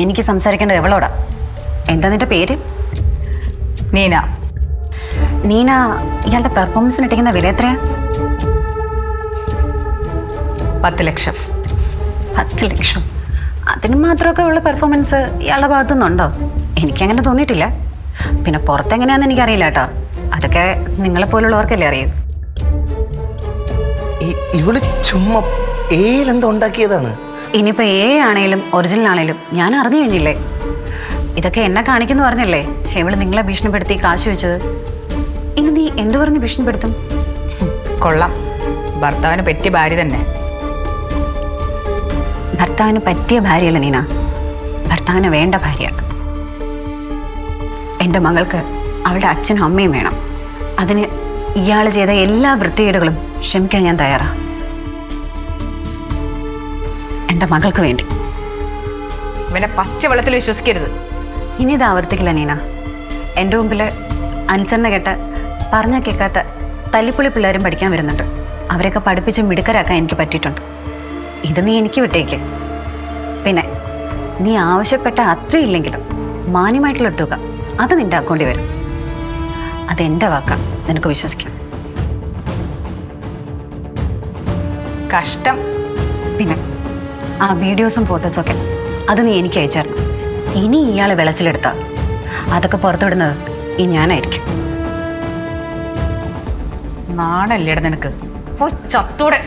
എനിക്ക് സംസാരിക്കേണ്ടത് എവളോടാ. എന്താ നിന്റെ പേര്? നീന. നീന, ഇയാളുടെ പെർഫോമൻസിന് ഇട്ടിരിക്കുന്ന വില എത്രയാ? 10 ലക്ഷം. 10 ലക്ഷം? അതിന് മാത്രമൊക്കെ ഉള്ള പെർഫോമൻസ് ഇയാളുടെ ഭാഗത്തു നിന്നുണ്ടോ? എനിക്കങ്ങനെ തോന്നിയിട്ടില്ല. പിന്നെ പുറത്തെങ്ങനെയാണെന്ന് എനിക്കറിയില്ല കേട്ടോ. അതൊക്കെ നിങ്ങളെപ്പോലുള്ളവർക്കല്ലേ അറിയൂ. ഇവള് ചുമ്മാ ഏലെന്തോ ഉണ്ടാക്കിയതാണ്. ഇനിയിപ്പോൾ ആണേലും ഒറിജിനൽ ആണേലും ഞാൻ അറിഞ്ഞു കഴിഞ്ഞില്ലേ. ഇതൊക്കെ എന്നെ കാണിക്കുന്നു പറഞ്ഞല്ലേ ഇവള് നിങ്ങളെ ഭീഷണിപ്പെടുത്തി കാശ് വെച്ചത്. ഇനി നീ എന്തു പറഞ്ഞ് ഭീഷണിപ്പെടുത്തും? കൊള്ളാം, ഭർത്താവിന് പറ്റിയ ഭാര്യ തന്നെ. ഭർത്താവിന് പറ്റിയ ഭാര്യയല്ല നീന, ഭർത്താവിന് വേണ്ട ഭാര്യ. എൻ്റെ മകൾക്ക് അവളുടെ അച്ഛനും അമ്മയും വേണം. അതിന് ഇയാൾ ചെയ്ത എല്ലാ വൃത്തികേടുകളും ക്ഷമിക്കാൻ ഞാൻ തയ്യാറാ. എൻ്റെ മകൾക്ക് വേണ്ടി. ഇവനെ പച്ചവെള്ളത്തിൽ വിശ്വസിക്കരുത്. ഇനി ഇത് ആവർത്തിക്കില്ല നീന. എൻ്റെ മുമ്പിൽ അനുസരണ കേട്ട് പറഞ്ഞാൽ കേൾക്കാത്ത തല്ലിപ്പുള്ളി പിള്ളേരും പഠിക്കാൻ വരുന്നുണ്ട്. അവരെയൊക്കെ പഠിപ്പിച്ച് മിടുക്കരാക്കാൻ എനിക്ക് പറ്റിയിട്ടുണ്ട്. ഇത് നീ എനിക്ക് വിട്ടേക്ക്. പിന്നെ നീ ആവശ്യപ്പെട്ട അത്രയില്ലെങ്കിലും മാന്യമായിട്ടുള്ള തുക അത് നിന്റെ അക്കൗണ്ടിൽ വരും. അതെൻ്റെ വാക്കാണ്, നിനക്ക് വിശ്വസിക്കാം. കഷ്ടം. പിന്നെ ആ വീഡിയോസും ഫോട്ടോസൊക്കെ അത് നീ എനിക്ക് അയച്ചു തരണം. ഇനി ഇയാളെ വിളച്ചിലെടുത്താൽ അതൊക്കെ പുറത്തുവിടുന്നത് ഈ ഞാനായിരിക്കും. നാണല്ലേടാ നിനക്ക്? ചത്തൂടെ.